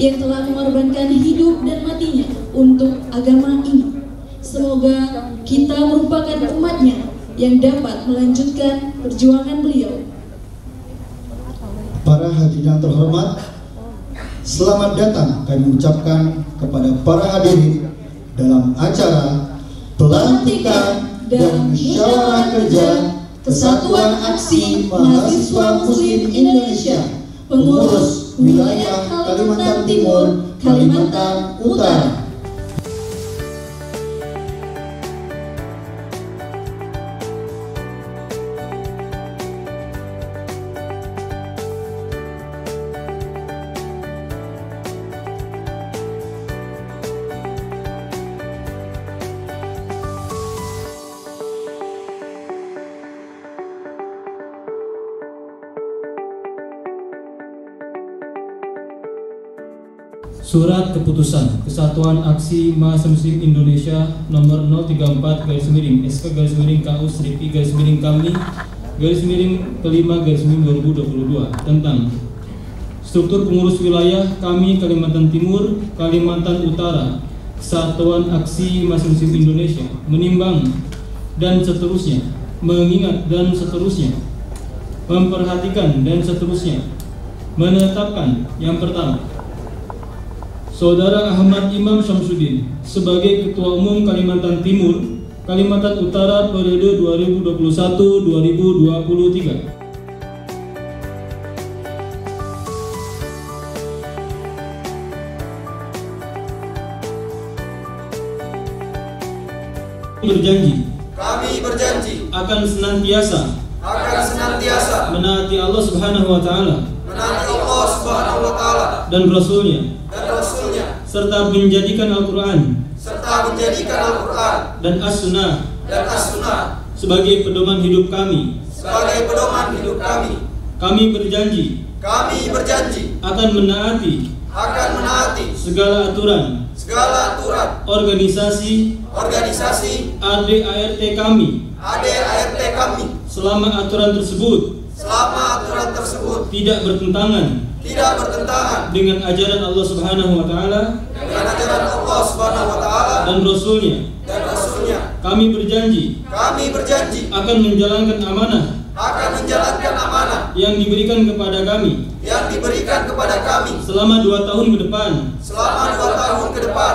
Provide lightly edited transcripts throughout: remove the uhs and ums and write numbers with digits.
yang telah mengorbankan hidup dan matinya untuk agama ini. Semoga kita merupakan umatnya yang dapat melanjutkan perjuangan beliau. Para hadirin yang terhormat, selamat datang kami ucapkan kepada para hadirin dalam acara pelantikan dan musyawarah kerja Kesatuan Aksi Mahasiswa Muslim Indonesia Pengurus Wilayah Kalimantan Timur, Kalimantan Utara. Surat Keputusan Kesatuan Aksi Mahasiswa Muslim Indonesia nomor 034-SK-KU-3-Kami/kelima/2022 tentang struktur pengurus wilayah kami Kalimantan Timur, Kalimantan Utara, Kesatuan Aksi Mahasiswa Muslim Indonesia, menimbang dan seterusnya, mengingat dan seterusnya, memperhatikan dan seterusnya, menetapkan yang pertama, Saudara Ahmad Imam Syamsuddin sebagai Ketua Umum Kalimantan Timur, Kalimantan Utara periode 2021-2023. Kami berjanji akan senantiasa menaati Allah Subhanahu wa taala dan Rasulnya, serta menjadikan Al-Quran dan As-Sunnah sebagai pedoman hidup kami. Kami berjanji akan menaati segala aturan organisasi ADART kami selama aturan tersebut tidak bertentangan dengan ajaran Allah Subhanahu wa taala dan Rasulnya. Kami berjanji akan menjalankan amanah yang diberikan kepada kami selama 2 tahun ke depan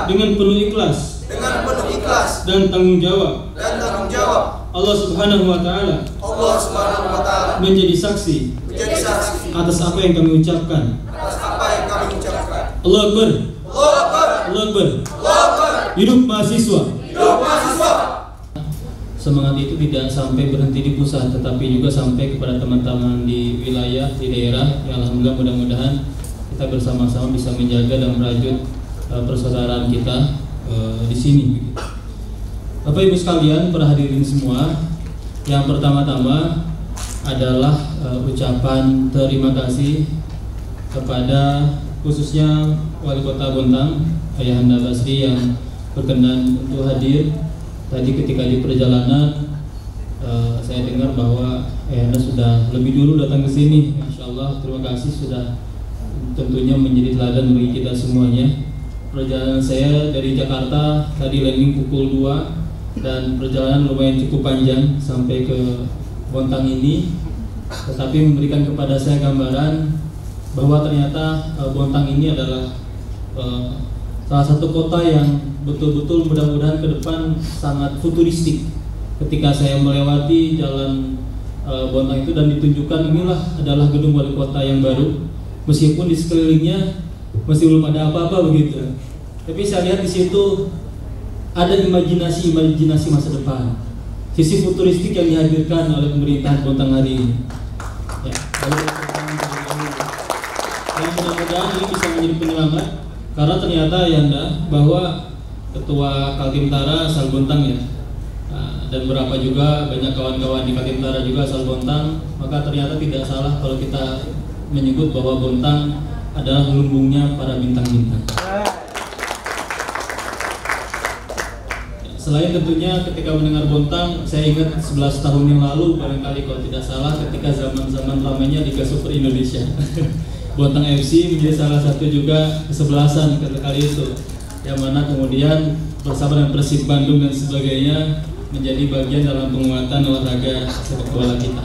dengan penuh ikhlas dan tanggung jawab. Allah Subhanahu wa taala menjadi saksi atas apa yang kami ucapkan. Allahu Akbar. Allahu Akbar. Hidup mahasiswa. Semangat itu tidak sampai berhenti di pusat, tetapi juga sampai kepada teman-teman di wilayah, di daerah. Ya, alhamdulillah, mudah-mudahan kita bersama-sama bisa menjaga dan merajut persaudaraan kita di sini. Bapak Ibu sekalian, para hadirin semua, yang pertama-tama adalah ucapan terima kasih kepada khususnya Wali Kota Bontang, Ayahanda Basri, yang berkenan untuk hadir. Tadi ketika di perjalanan saya dengar bahwa Ayahanda sudah lebih dulu datang ke sini. Insya Allah, terima kasih, sudah tentunya menjadi teladan bagi kita semuanya. Perjalanan saya dari Jakarta tadi landing pukul 2 dan perjalanan lumayan cukup panjang sampai ke Bontang ini, tetapi memberikan kepada saya gambaran bahwa ternyata Bontang ini adalah salah satu kota yang betul-betul mudah-mudahan ke depan sangat futuristik. Ketika saya melewati jalan Bontang itu dan ditunjukkan inilah adalah gedung wali kota yang baru, meskipun di sekelilingnya masih belum ada apa-apa begitu. Tapi saya lihat di situ ada imajinasi masa depan, sisi futuristik yang dihadirkan oleh pemerintahan Bontang hari ini. Ya, mudah-mudahan ini bisa menjadi penyelamat, karena ternyata Ayahanda bahwa Ketua Kaltimtara asal Bontang ya, dan beberapa juga banyak kawan-kawan di Kaltimtara juga asal Bontang, maka ternyata tidak salah kalau kita menyebut bahwa Bontang adalah lumbungnya para bintang-bintang. Selain tentunya ketika mendengar Bontang, saya ingat 11 tahun yang lalu barangkali kalau tidak salah, ketika zaman-zaman ramainya Liga Super Indonesia. Bontang FC menjadi salah satu juga kesebelasan kali itu, yang mana kemudian bersama dengan Persib Bandung dan sebagainya menjadi bagian dalam penguatan olahraga sepak bola kita.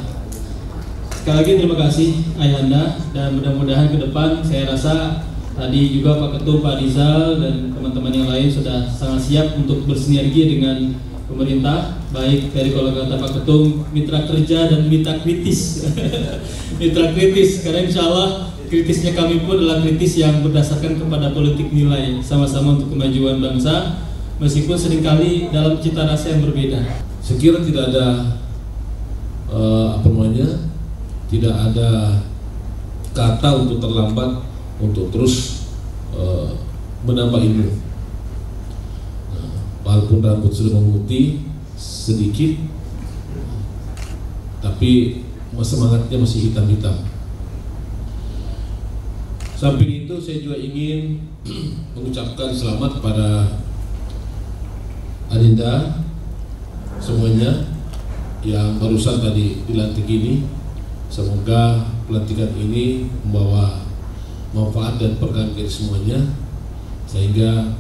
Sekali lagi terima kasih Ayahanda, dan mudah-mudahan ke depan saya rasa tadi juga Pak Ketum, Pak Rizal dan teman-teman yang lain sudah sangat siap untuk bersinergi dengan pemerintah, baik dari kalau kata Pak Ketum mitra kerja dan mitra kritis. Mitra kritis, karena insya Allah kritisnya kami pun adalah kritis yang berdasarkan kepada politik nilai, sama-sama untuk kemajuan bangsa, meskipun seringkali dalam cita rasa yang berbeda. Sekiranya tidak ada tidak ada kata untuk terlambat untuk terus menambah ilmu. Walaupun rambut sudah memutih sedikit, tapi semangatnya masih hitam-hitam. Samping itu saya juga ingin mengucapkan selamat kepada Adinda semuanya yang barusan tadi dilantik ini. Semoga pelantikan ini membawa manfaat dan berkah bagi semuanya, sehingga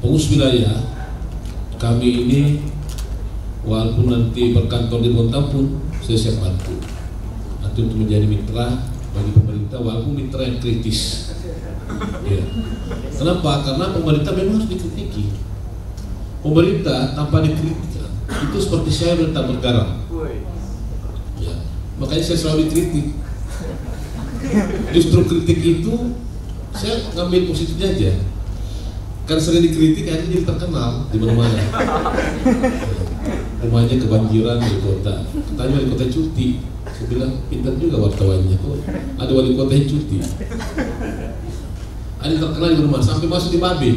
pengurus wilayah kami ini walaupun nanti berkantor di Bontang pun saya siap bantu untuk menjadi mitra bagi pemerintah, walaupun mitra yang kritis. Ya. Kenapa? Karena pemerintah memang harus dikritiki. Pemerintah tanpa dikritik itu seperti saya tak bergaram. Ya. Makanya saya selalu dikritik. Justru kritik itu saya ngambil positifnya aja. Karena sering dikritik akhirnya jadi terkenal di mana-mana. Rumahnya kebanjiran di kota. Tanya wali kota cuti. Saya bilang pintar juga wartawannya. Kok ada wali kota yang cuti. Ada yang terkenal di rumah sampai masuk di Babe.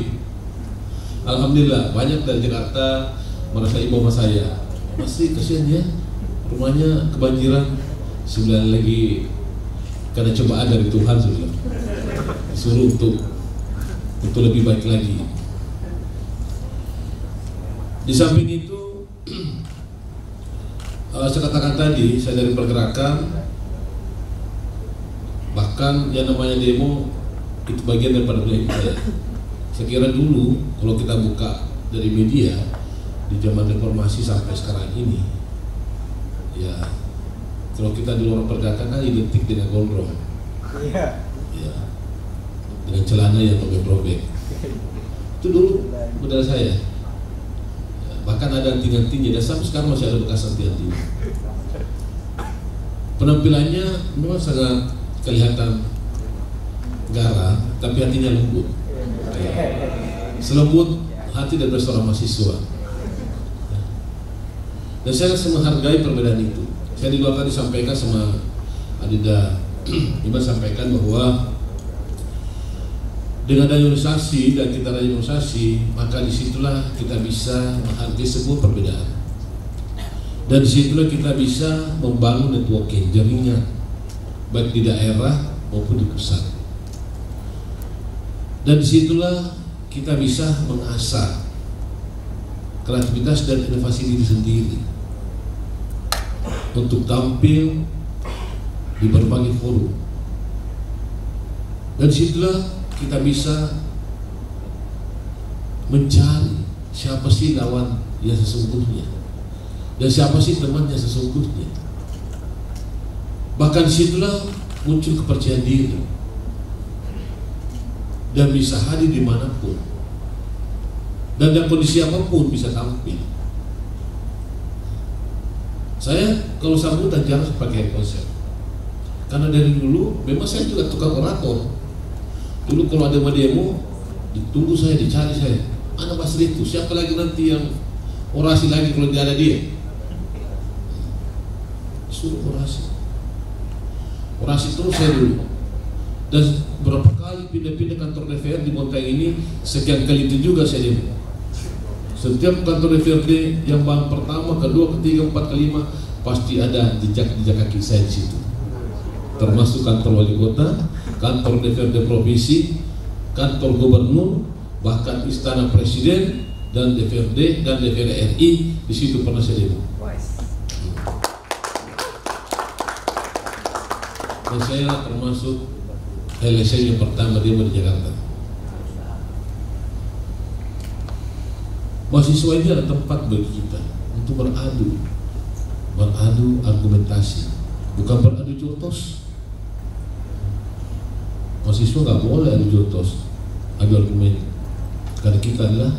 Alhamdulillah banyak dari Jakarta merasa ibu sama saya. Masih kasihan ya, rumahnya kebanjiran. Sebelah lagi karena cobaan dari Tuhan sudah disuruh untuk lebih baik lagi. Di samping itu saya katakan tadi, saya dari pergerakan, bahkan yang namanya demo itu bagian daripada budaya kita. Saya kira dulu kalau kita buka dari media di zaman reformasi sampai sekarang ini, ya kalau kita di luar pergerakan kan identik dengan gondrong, ya, dengan celana yang robek-robek. Itu dulu budaya saya. Bahkan ada anting-antingnya, dan sampai sekarang masih ada bekas anting-anting. Penampilannya memang sangat kelihatan garang, tapi hatinya lembut. Selembut hati dari seorang mahasiswa. Dan saya menghargai perbedaan itu. Saya di luar tadi sampaikan sama Adinda Iman sampaikan bahwa dengan organisasi dan kita organisasi, maka disitulah kita bisa menghargai sebuah perbedaan, dan disitulah kita bisa membangun networking, jaringan, baik di daerah maupun di pusat, dan disitulah kita bisa mengasah kreativitas dan inovasi diri sendiri untuk tampil di berbagai forum, dan disitulah kita bisa mencari siapa sih lawan yang sesungguhnya dan siapa sih teman yang sesungguhnya. Bahkan disitulah muncul kepercayaan diri dan bisa hadir dimanapun dan dalam kondisi apapun bisa tampil. Saya kalau sambutan jarang pakai konsep, karena dari dulu memang saya juga tukang orator. Dulu kalau ada demo, ditunggu saya, dicari saya. Mana Mas Ritu? Siapa lagi nanti yang orasi lagi kalau tidak ada dia? Suruh orasi. Orasi terus saya dulu. Dan berapa kali pindah-pindah kantor DPR di Bontang ini, sekian kali itu juga saya demo. Setiap kantor DPRD yang bahan pertama, kedua, ketiga, empat, kelima, pasti ada jejak-jejak kaki saya di situ. Termasuk kantor wali kota, kantor DPRD provinsi, kantor gubernur, bahkan istana presiden dan DPRD dan DPR RI, di situ pernah saya demo. dan saya termasuk LSM yang pertama di Jakarta. Mahasiswa ini adalah tempat bagi kita untuk beradu argumentasi, bukan beradu jotos. Mahasiswa nggak boleh adu jotos, adu argumen, karena kita adalah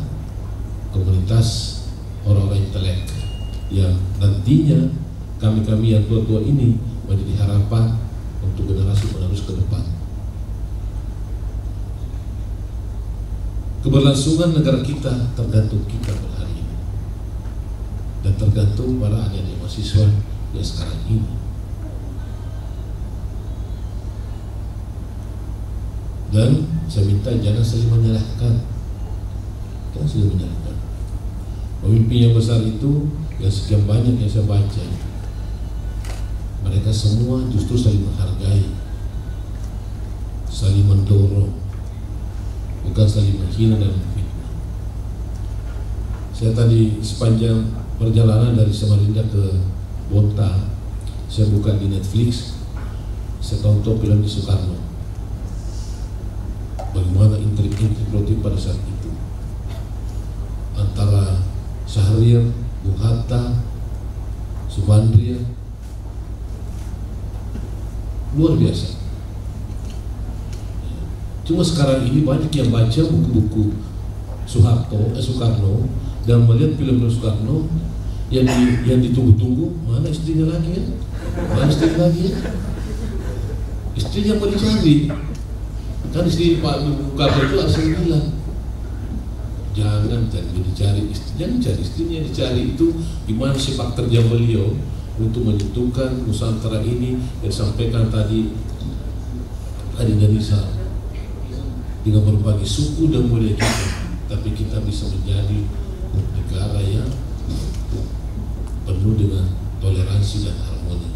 komunitas orang-orang intelek yang nantinya kami yang tua-tua ini menjadi harapan untuk generasi penerus ke depan. Keberlangsungan negara kita tergantung kita per hari ini, dan tergantung para adik-adik mahasiswa yang sekarang ini. Dan saya minta jangan saling menyalahkan. Jangan saling menyalahkan. Pemimpin yang besar itu yang sekian banyak yang saya baca, mereka semua justru saling menghargai, saling mendorong, bukan saling menghina dan memfitnah. Saya tadi sepanjang perjalanan dari Samarinda ke Bontang, saya buka di Netflix, saya tonton film di Soekarno. Bagaimana intrik-intrik politik pada saat itu antara Syahrir, Bung Hatta, Subandria, luar biasa. Cuma sekarang ini banyak yang baca buku-buku Soekarno dan melihat film Soekarno yang ditunggu-tunggu, mana istrinya lagi ya? Mana istrinya lagi ya? Istrinya mau dicari. Kan istri Pak Bung Karno itu langsung bilang, jangan dicari istri, jangan cari istrinya, dicari itu gimana sepak terjang beliau untuk menentukan Nusantara ini yang disampaikan tadi dari Rizal, dengan berbagai suku dan budaya kita, tapi kita bisa menjadi negara yang penuh dengan toleransi dan harmoni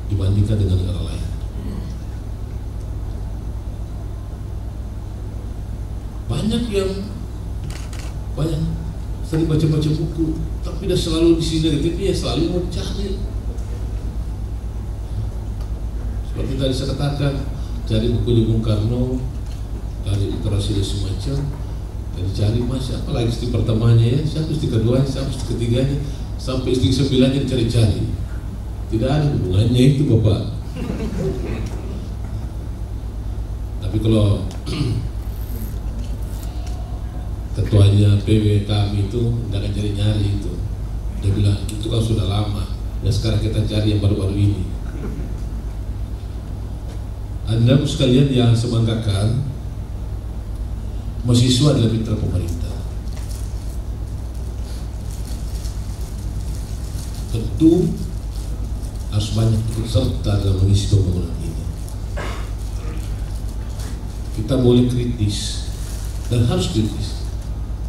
dibandingkan dengan negara lain. Banyak sering baca-baca buku, tapi dah selalu di sini negatifnya, selalu mau cari. Seperti tadi saya katakan, cari buku Bung Karno, cari literasi dan semacam, dan cari siapa lagi istri pertamanya ya, siapa istri kedua, siapa istri ketiganya, sampai istri ke-9 dicari-cari. Tidak ada hubungannya itu, Bapak. Tapi kalau ketuanya PW kami itu tidak akan nyari-nyari itu, dia bilang itu kan sudah lama, dan sekarang kita cari yang baru-baru ini. Anda sekalian yang semangkakan, mahasiswa adalah mitra pemerintah. Tentu harus banyak ikut serta dalam mengisi pembangunan ini. Kita boleh kritis dan harus kritis,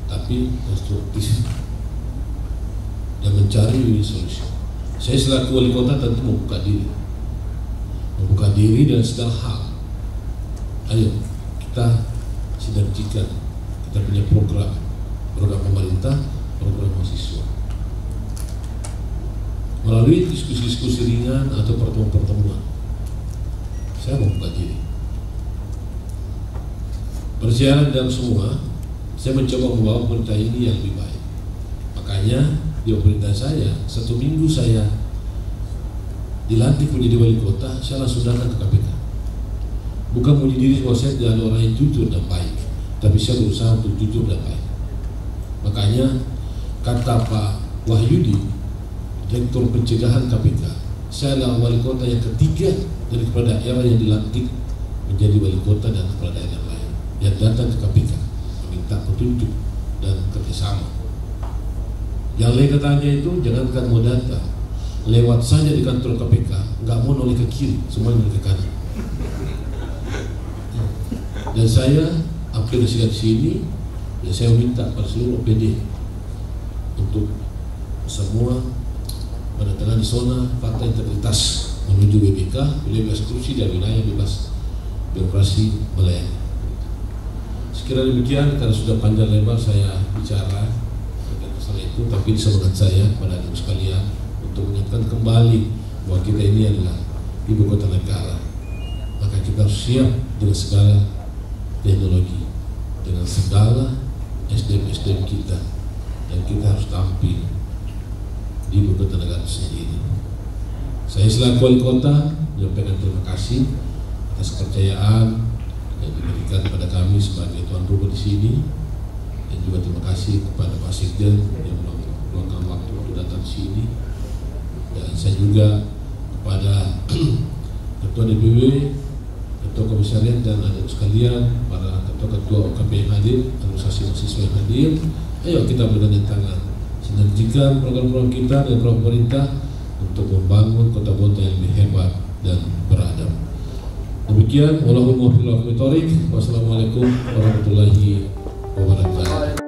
tapi konstruktif dan mencari solusi. Saya selaku wali kota tentu membuka diri dan segala hal. Ayo kita sinergikan, kita punya program pemerintah, program mahasiswa, melalui diskusi-diskusi ringan atau pertemuan-pertemuan. Saya membuka diri. Perjalanan dalam semua, saya mencoba membawa pemerintah ini yang lebih baik. Makanya di pemerintahan saya, 1 minggu saya dilantik menjadi wali kota, saya langsung datang ke KPK. Bukan menjadi diri bahwa saya adalah orang yang jujur dan baik, tapi saya berusaha untuk jujur dan baik. Makanya kata Pak Wahyudi, Direktur Pencegahan KPK, saya adalah wali kota yang ketiga dari kepala daerah yang dilantik menjadi wali kota dan kepala daerah yang lain yang datang ke KPK meminta petunjuk dan kerjasama. Yang lain katanya itu jangankan mau datang, lewat saja di kantor KPK, nggak mau noleh ke kiri, semuanya noleh ke kanan. Dan saya aplikasikan di sini, dan saya minta pada seluruh PD untuk semua pada tengah di zona fakta integritas menuju BBK, wilayah eksklusi dan wilayah bebas demokrasi melayani. Sekiranya demikian, karena sudah panjang lebar saya bicara terkait masalah itu, tapi semangat saya pada adik sekalian untuk mengingatkan kembali bahwa kita ini adalah ibu kota negara maka kita harus siap dengan segala teknologi, dengan segala SDM kita, dan kita harus tampil di ibu kota negara sendiri. Saya selaku wali kota menyampaikan terima kasih atas kepercayaan yang diberikan kepada kami sebagai tuan rumah di sini, dan juga terima kasih kepada Pak Sekjen yang meluangkan waktu untuk datang di sini, dan saya juga kepada Ketua DPW, Ketua Komisariat dan adik sekalian, para ketua-ketua OKP yang hadir, administrasi mahasiswa yang hadir. Ayo kita bergandeng tangan, sinergikan program-program kita dan program pemerintah untuk membangun kota Bontang yang lebih hebat dan beradab. Demikian, wassalamualaikum warahmatullahi wabarakatuh.